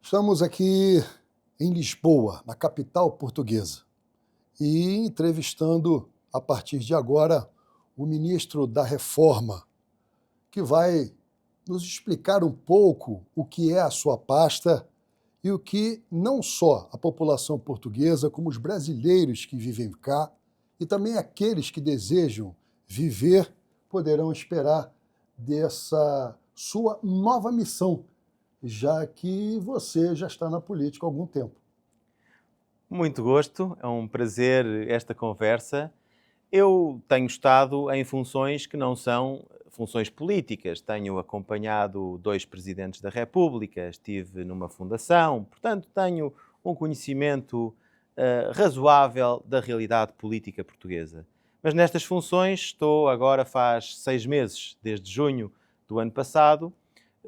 Estamos aqui em Lisboa, na capital portuguesa, e entrevistando, a partir de agora, o ministro da Reforma, que vai nos explicar um pouco o que é a sua pasta e o que não só a população portuguesa, como os brasileiros que vivem cá e também aqueles que desejam viver, poderão esperar dessa sua nova missão, já que você já está na política há algum tempo. Muito gosto, é um prazer esta conversa. Eu tenho estado em funções que não são funções políticas. Tenho acompanhado 2 presidentes da República, estive numa fundação, portanto tenho um conhecimento razoável da realidade política portuguesa. Mas nestas funções estou agora faz 6 meses, desde junho do ano passado,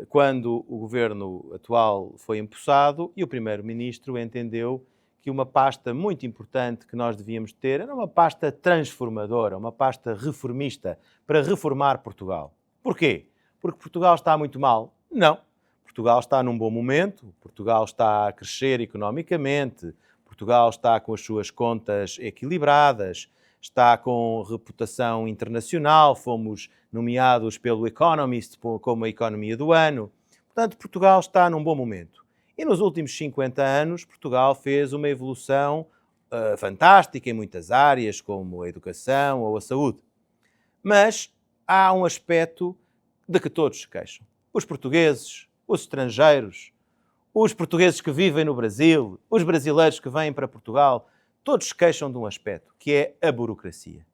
quando o governo atual foi empossado e o primeiro-ministro entendeu que uma pasta muito importante que nós devíamos ter era uma pasta transformadora, uma pasta reformista, para reformar Portugal. Porquê? Porque Portugal está muito mal? Não. Portugal está num bom momento, Portugal está a crescer economicamente, Portugal está com as suas contas equilibradas, está com reputação internacional, fomos nomeados pelo Economist como a economia do ano. Portanto, Portugal está num bom momento. E nos últimos 50 anos, Portugal fez uma evolução fantástica em muitas áreas, como a educação ou a saúde. Mas há um aspecto de que todos se queixam. Os portugueses, os estrangeiros, os portugueses que vivem no Brasil, os brasileiros que vêm para Portugal, todos se queixam de um aspecto, que é a burocracia.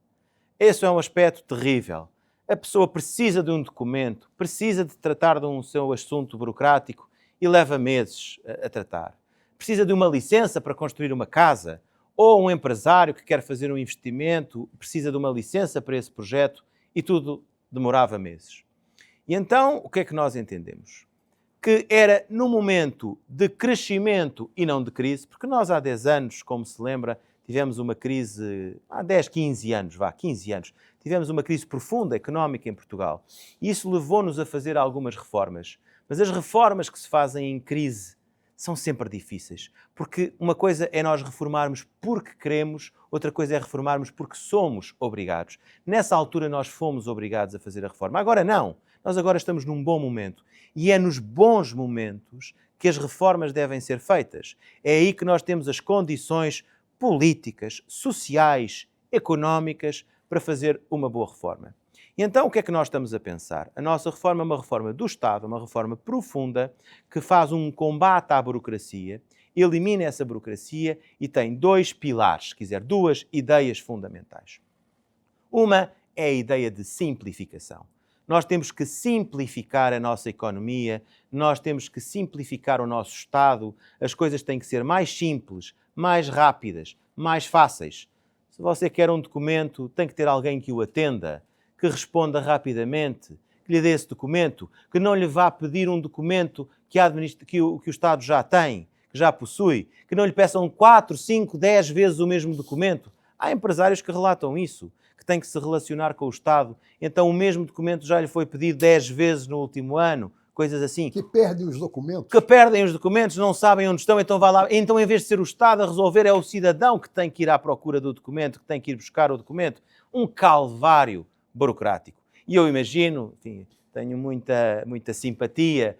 Esse é um aspecto terrível. A pessoa precisa de um documento, precisa de tratar de um seu assunto burocrático e leva meses a tratar. Precisa de uma licença para construir uma casa, ou um empresário que quer fazer um investimento precisa de uma licença para esse projeto e tudo demorava meses. E então, o que é que nós entendemos? Que era num momento de crescimento e não de crise, porque nós há 10 anos, como se lembra, tivemos uma crise, há 10, 15 anos, 15 anos, tivemos uma crise profunda económica em Portugal. E isso levou-nos a fazer algumas reformas. Mas as reformas que se fazem em crise são sempre difíceis, porque uma coisa é nós reformarmos porque queremos, outra coisa é reformarmos porque somos obrigados. Nessa altura nós fomos obrigados a fazer a reforma. Agora não. Nós agora estamos num bom momento. E é nos bons momentos que as reformas devem ser feitas. É aí que nós temos as condições políticas, sociais, económicas para fazer uma boa reforma. E então o que é que nós estamos a pensar? A nossa reforma é uma reforma do Estado, uma reforma profunda, que faz um combate à burocracia, elimina essa burocracia e tem 2 pilares, se quiser, 2 ideias fundamentais. Uma é a ideia de simplificação. Nós temos que simplificar a nossa economia, nós temos que simplificar o nosso Estado, as coisas têm que ser mais simples, mais rápidas, mais fáceis. Se você quer um documento, tem que ter alguém que o atenda, que responda rapidamente, que lhe dê esse documento, que não lhe vá pedir um documento que o Estado já tem, que já possui, que não lhe peçam 4, 5, 10 vezes o mesmo documento. Há empresários que relatam isso, que têm que se relacionar com o Estado, então o mesmo documento já lhe foi pedido 10 vezes no último ano, coisas assim. Que perdem os documentos. Que perdem os documentos, não sabem onde estão, então vai lá. Então, em vez de ser o Estado a resolver, é o cidadão que tem que ir à procura do documento, que tem que ir buscar o documento. Um calvário burocrático. E eu imagino, enfim, tenho muita simpatia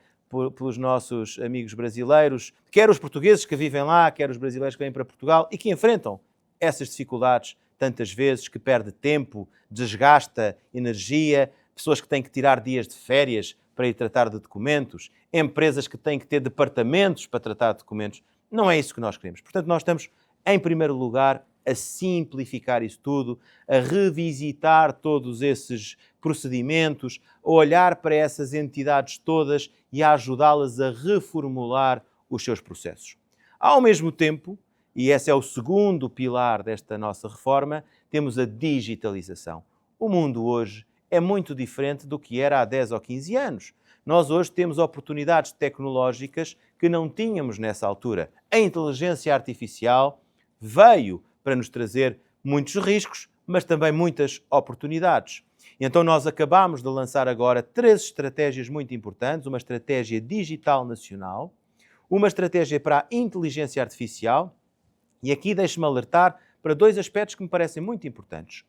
pelos nossos amigos brasileiros, quer os portugueses que vivem lá, quer os brasileiros que vêm para Portugal e que enfrentam essas dificuldades tantas vezes, que perde tempo, desgasta energia, pessoas que têm que tirar dias de férias para ir tratar de documentos, empresas que têm que ter departamentos para tratar de documentos. Não é isso que nós queremos. Portanto, nós estamos, em primeiro lugar, a simplificar isso tudo, a revisitar todos esses procedimentos, a olhar para essas entidades todas e a ajudá-las a reformular os seus processos. Ao mesmo tempo, e esse é o segundo pilar desta nossa reforma, temos a digitalização. O mundo hoje é muito diferente do que era há 10 ou 15 anos. Nós hoje temos oportunidades tecnológicas que não tínhamos nessa altura. A inteligência artificial veio para nos trazer muitos riscos, mas também muitas oportunidades. E então nós acabamos de lançar agora 3 estratégias muito importantes, uma estratégia digital nacional, uma estratégia para a inteligência artificial, e aqui deixe-me alertar para dois aspectos que me parecem muito importantes.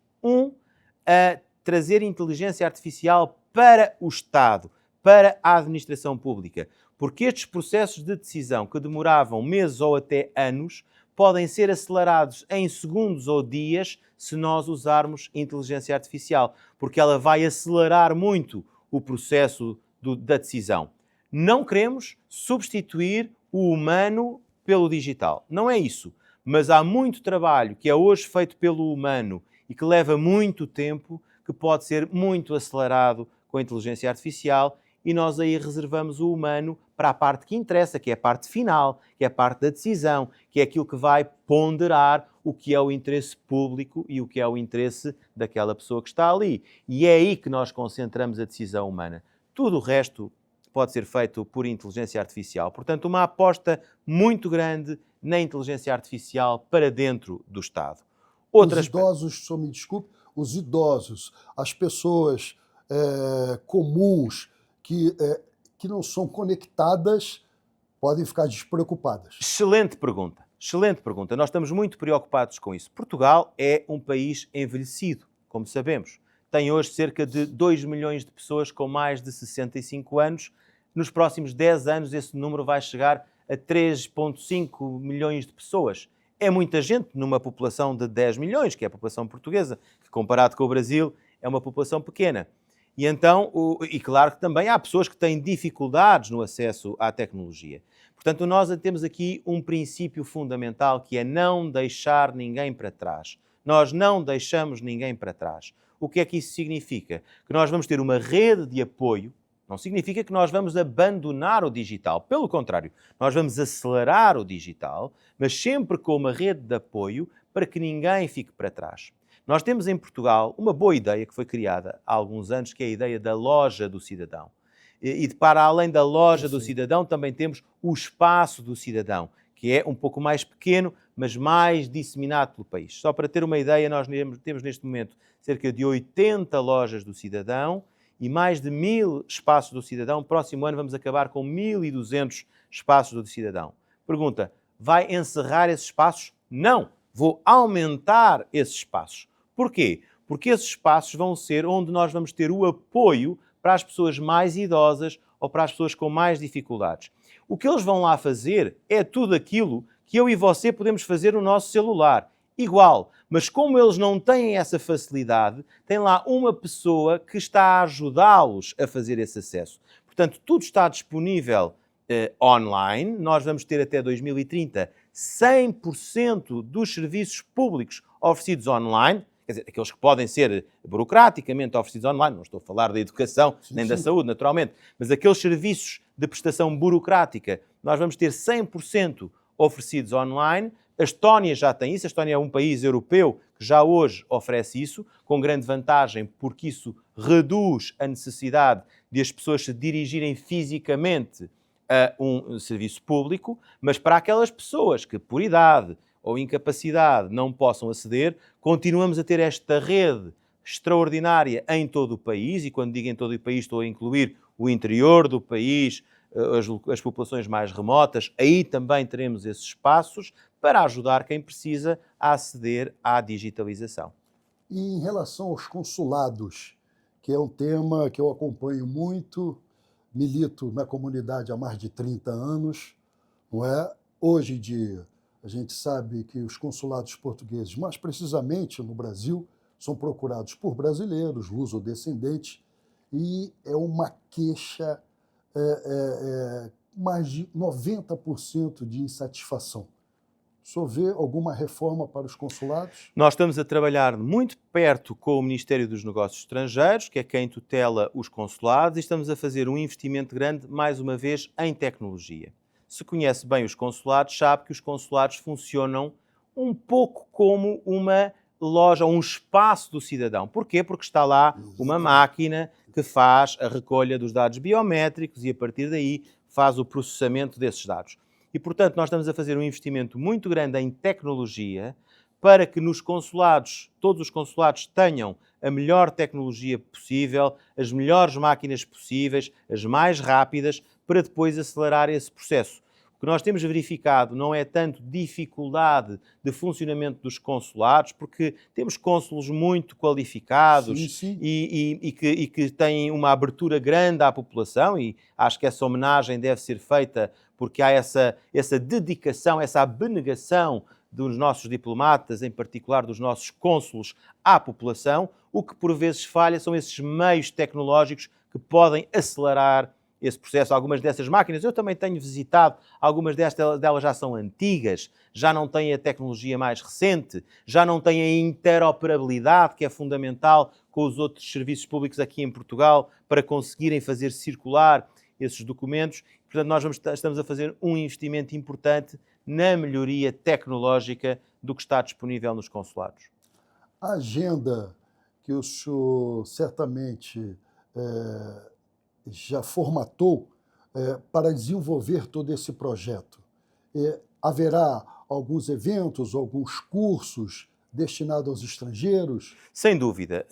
A trazer inteligência artificial para o Estado, para a administração pública, porque estes processos de decisão que demoravam meses ou até anos podem ser acelerados em segundos ou dias se nós usarmos inteligência artificial, porque ela vai acelerar muito o processo da decisão. Não queremos substituir o humano pelo digital. Não é isso. Mas há muito trabalho que é hoje feito pelo humano e que leva muito tempo, que pode ser muito acelerado com a inteligência artificial, e nós aí reservamos o humano para a parte que interessa, que é a parte final, que é a parte da decisão, que é aquilo que vai ponderar o que é o interesse público e o que é o interesse daquela pessoa que está ali. E é aí que nós concentramos a decisão humana. Tudo o resto pode ser feito por inteligência artificial. Portanto, uma aposta muito grande na inteligência artificial para dentro do Estado. Os idosos, só me desculpe, os idosos, as pessoas comuns que não são conectadas, podem ficar despreocupadas. Excelente pergunta. Excelente pergunta. Nós estamos muito preocupados com isso. Portugal é um país envelhecido, como sabemos. Tem hoje cerca de 2 milhões de pessoas com mais de 65 anos. Nos próximos 10 anos, esse número vai chegar a 3,5 milhões de pessoas. É muita gente numa população de 10 milhões, que é a população portuguesa, que comparado com o Brasil é uma população pequena. E então, claro que também há pessoas que têm dificuldades no acesso à tecnologia. Portanto, nós temos aqui um princípio fundamental, que é não deixar ninguém para trás. Nós não deixamos ninguém para trás. O que é que isso significa? Que nós vamos ter uma rede de apoio. Não significa que nós vamos abandonar o digital. Pelo contrário, nós vamos acelerar o digital, mas sempre com uma rede de apoio para que ninguém fique para trás. Nós temos em Portugal uma boa ideia que foi criada há alguns anos, que é a ideia da loja do cidadão. E para além da loja do cidadão, também temos o espaço do cidadão, que é um pouco mais pequeno, mas mais disseminado pelo país. Só para ter uma ideia, nós temos neste momento cerca de 80 lojas do cidadão e mais de 1000 espaços do cidadão. Próximo ano vamos acabar com 1200 espaços do cidadão. Pergunta, vai encerrar esses espaços? Não, vou aumentar esses espaços. Porquê? Porque esses espaços vão ser onde nós vamos ter o apoio para as pessoas mais idosas ou para as pessoas com mais dificuldades. O que eles vão lá fazer é tudo aquilo que eu e você podemos fazer no nosso celular. Igual, mas como eles não têm essa facilidade, tem lá uma pessoa que está a ajudá-los a fazer esse acesso. Portanto, tudo está disponível online. Nós vamos ter até 2030 100% dos serviços públicos oferecidos online. Quer dizer, aqueles que podem ser burocraticamente oferecidos online, não estou a falar da educação nem da saúde, naturalmente, mas aqueles serviços de prestação burocrática, nós vamos ter 100% oferecidos online. A Estónia já tem isso. A Estónia é um país europeu que já hoje oferece isso, com grande vantagem, porque isso reduz a necessidade de as pessoas se dirigirem fisicamente a um serviço público, mas para aquelas pessoas que, por idade ou incapacidade, não possam aceder, continuamos a ter esta rede extraordinária em todo o país, e quando digo em todo o país estou a incluir o interior do país, as populações mais remotas. Aí também teremos esses espaços para ajudar quem precisa a aceder à digitalização. E em relação aos consulados, que é um tema que eu acompanho muito, milito na comunidade há mais de 30 anos, não é? Hoje em dia, a gente sabe que os consulados portugueses, mais precisamente no Brasil, são procurados por brasileiros, luso-descendentes, e é uma queixa, mais de 90% de insatisfação. O senhor vê alguma reforma para os consulados? Nós estamos a trabalhar muito perto com o Ministério dos Negócios Estrangeiros, que é quem tutela os consulados, e estamos a fazer um investimento grande, mais uma vez, em tecnologia. Se conhece bem os consulados, sabe que os consulados funcionam um pouco como uma loja, um espaço do cidadão. Porquê? Porque está lá uma máquina que faz a recolha dos dados biométricos e, a partir daí, faz o processamento desses dados. E, portanto, nós estamos a fazer um investimento muito grande em tecnologia para que nos consulados, todos os consulados tenham a melhor tecnologia possível, as melhores máquinas possíveis, as mais rápidas, para depois acelerar esse processo. O que nós temos verificado não é tanto dificuldade de funcionamento dos consulados, porque temos cônsulos muito qualificados Sim. e que têm uma abertura grande à população, e acho que essa homenagem deve ser feita porque há essa dedicação, essa abnegação dos nossos diplomatas, em particular dos nossos cônsulos, à população. O que por vezes falha são esses meios tecnológicos que podem acelerar esse processo. Algumas dessas máquinas, eu também tenho visitado, algumas delas já são antigas, já não têm a tecnologia mais recente, já não têm a interoperabilidade que é fundamental com os outros serviços públicos aqui em Portugal para conseguirem fazer circular esses documentos. Portanto, nós estamos a fazer um investimento importante na melhoria tecnológica do que está disponível nos consulados. A agenda que o senhor certamente já formatou para desenvolver todo esse projeto. Haverá alguns eventos, alguns cursos destinados aos estrangeiros? Sem dúvida.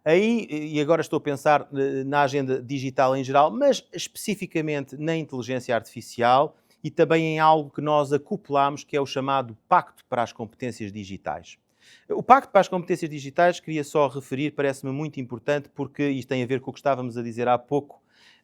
Aí, e agora estou a pensar na agenda digital em geral, mas especificamente na inteligência artificial e também em algo que nós acoplamos, que é o chamado Pacto para as Competências Digitais. O Pacto para as Competências Digitais, queria só referir, parece-me muito importante, porque isto tem a ver com o que estávamos a dizer há pouco.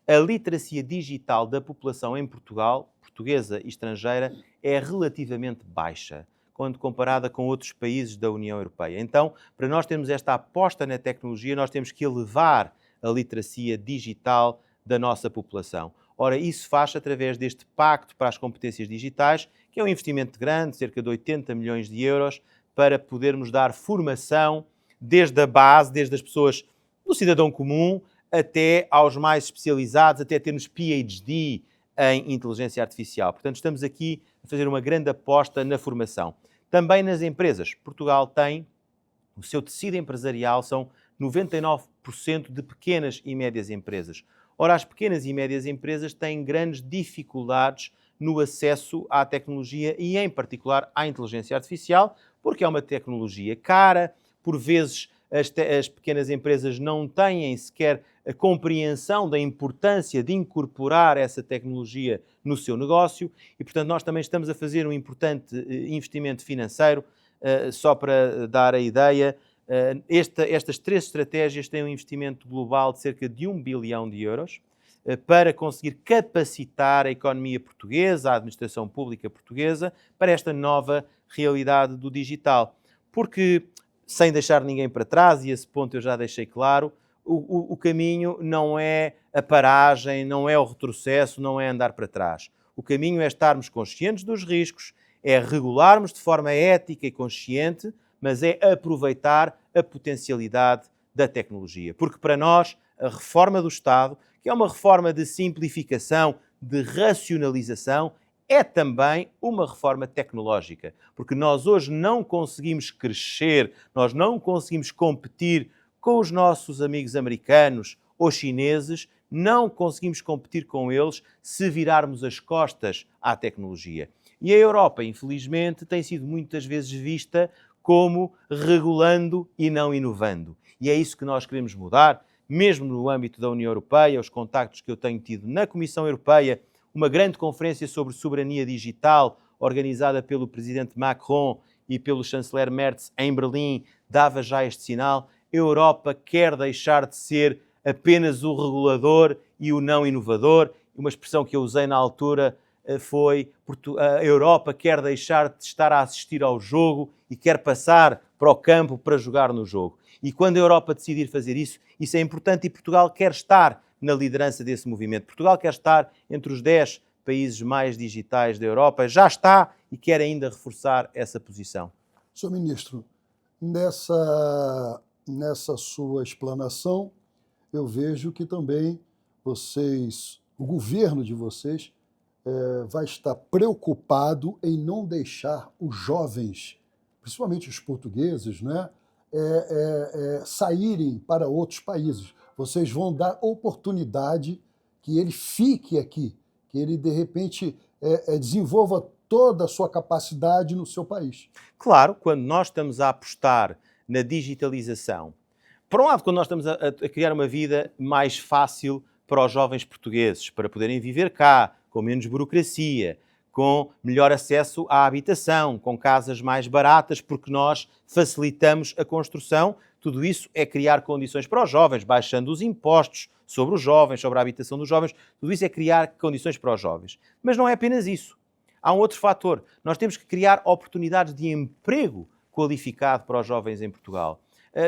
A literacia digital da população em Portugal, portuguesa e estrangeira, é relativamente baixa, quando comparada com outros países da União Europeia. Então, para nós termos esta aposta na tecnologia, nós temos que elevar a literacia digital da nossa população. Ora, isso faz através deste Pacto para as Competências Digitais, que é um investimento grande, cerca de 80 milhões de euros, para podermos dar formação desde a base, desde as pessoas do cidadão comum, até aos mais especializados, até termos PhD em inteligência artificial. Portanto, estamos aqui a fazer uma grande aposta na formação. Também nas empresas. Portugal tem, o seu tecido empresarial são 99% de pequenas e médias empresas. Ora, as pequenas e médias empresas têm grandes dificuldades no acesso à tecnologia e, em particular, à inteligência artificial, porque é uma tecnologia cara, por vezes as pequenas empresas não têm sequer a compreensão da importância de incorporar essa tecnologia no seu negócio e, portanto, nós também estamos a fazer um importante investimento financeiro, só para dar a ideia. Estas 3 estratégias têm um investimento global de cerca de 1 bilhão de euros para conseguir capacitar a economia portuguesa, a administração pública portuguesa, para esta nova realidade do digital. Porque, sem deixar ninguém para trás, e esse ponto eu já deixei claro, o caminho não é a paragem, não é o retrocesso, não é andar para trás. O caminho é estarmos conscientes dos riscos, é regularmos de forma ética e consciente, mas é aproveitar a potencialidade da tecnologia. Porque para nós, a reforma do Estado, que é uma reforma de simplificação, de racionalização, é também uma reforma tecnológica. Porque nós hoje não conseguimos crescer, nós não conseguimos competir com os nossos amigos americanos ou chineses, não conseguimos competir com eles se virarmos as costas à tecnologia. E a Europa, infelizmente, tem sido muitas vezes vista como regulando e não inovando. E é isso que nós queremos mudar, mesmo no âmbito da União Europeia, os contactos que eu tenho tido na Comissão Europeia, uma grande conferência sobre soberania digital, organizada pelo Presidente Macron e pelo Chanceler Merz em Berlim, dava já este sinal. A Europa quer deixar de ser apenas o regulador e o não inovador. Uma expressão que eu usei na altura foi: a Europa quer deixar de estar a assistir ao jogo e quer passar para o campo para jogar no jogo. E quando a Europa decidir fazer isso, isso é importante e Portugal quer estar na liderança desse movimento. Portugal quer estar entre os 10 países mais digitais da Europa, já está e quer ainda reforçar essa posição. Senhor Ministro, nessa sua explanação, eu vejo que também vocês, o governo de vocês, vai estar preocupado em não deixar os jovens, principalmente os portugueses, né, saírem para outros países. Vocês vão dar oportunidade que ele fique aqui, que ele, de repente, desenvolva toda a sua capacidade no seu país. Claro, quando nós estamos a apostar na digitalização, por um lado, quando nós estamos a criar uma vida mais fácil para os jovens portugueses, para poderem viver cá, com menos burocracia, com melhor acesso à habitação, com casas mais baratas, porque nós facilitamos a construção. Tudo isso é criar condições para os jovens, baixando os impostos sobre os jovens, sobre a habitação dos jovens. Tudo isso é criar condições para os jovens. Mas não é apenas isso. Há um outro fator. Nós temos que criar oportunidades de emprego qualificado para os jovens em Portugal.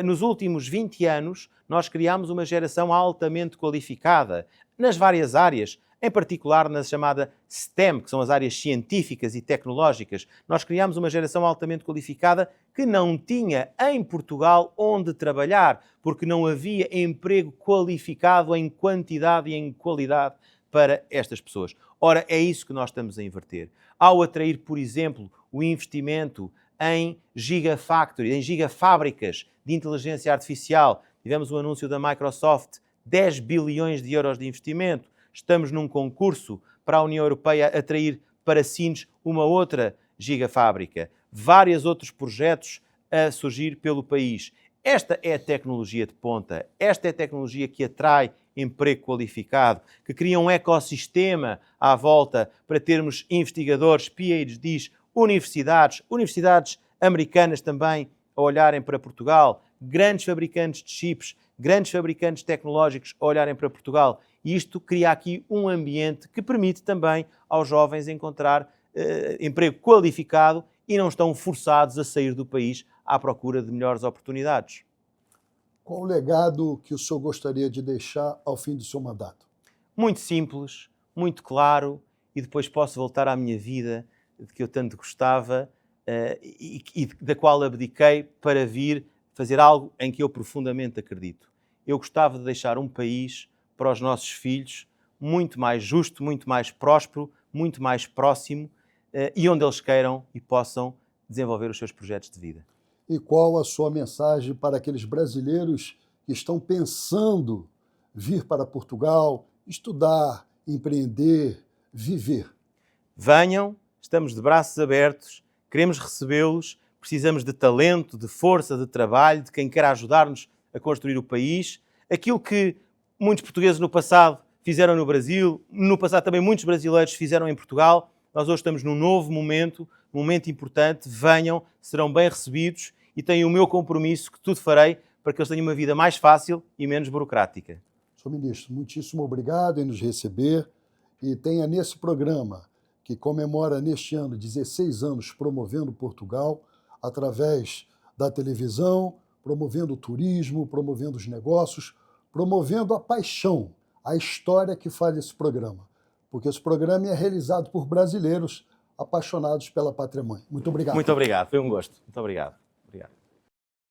Nos últimos 20 anos, nós criámos uma geração altamente qualificada nas várias áreas, em particular na chamada STEM, que são as áreas científicas e tecnológicas. Nós criámos uma geração altamente qualificada que não tinha em Portugal onde trabalhar, porque não havia emprego qualificado em quantidade e em qualidade para estas pessoas. Ora, é isso que nós estamos a inverter. Ao atrair, por exemplo, o investimento em gigafactory, em gigafábricas de inteligência artificial, tivemos um anúncio da Microsoft, 10 bilhões de euros de investimento. Estamos num concurso para a União Europeia atrair para Sines uma outra gigafábrica. Vários outros projetos a surgir pelo país. Esta é a tecnologia de ponta. Esta é a tecnologia que atrai emprego qualificado, que cria um ecossistema à volta para termos investigadores, PhDs, universidades americanas também a olharem para Portugal, grandes fabricantes de chips, grandes fabricantes tecnológicos a olharem para Portugal. E isto cria aqui um ambiente que permite também aos jovens encontrar emprego qualificado e não estão forçados a sair do país à procura de melhores oportunidades. Qual o legado que o senhor gostaria de deixar ao fim do seu mandato? Muito simples, muito claro, e depois posso voltar à minha vida de que eu tanto gostava e da qual abdiquei para vir fazer algo em que eu profundamente acredito. Eu gostava de deixar um país para os nossos filhos muito mais justo, muito mais próspero, muito mais próximo e onde eles queiram e possam desenvolver os seus projetos de vida. E qual a sua mensagem para aqueles brasileiros que estão pensando vir para Portugal, estudar, empreender, viver? Venham, estamos de braços abertos, queremos recebê-los, precisamos de talento, de força, de trabalho, de quem quer ajudar-nos a construir o país. Aquilo que muitos portugueses no passado fizeram no Brasil, no passado também muitos brasileiros fizeram em Portugal. Nós hoje estamos num novo momento, um momento importante. Venham, serão bem recebidos e tenho o meu compromisso que tudo farei para que eles tenham uma vida mais fácil e menos burocrática. Senhor Ministro, muitíssimo obrigado em nos receber e tenha nesse programa, que comemora neste ano 16 anos promovendo Portugal, através da televisão, promovendo o turismo, promovendo os negócios, promovendo a paixão, a história que faz esse programa. Porque esse programa é realizado por brasileiros apaixonados pela pátria-mãe. Muito obrigado. Muito obrigado, foi um gosto. Muito obrigado. Obrigado.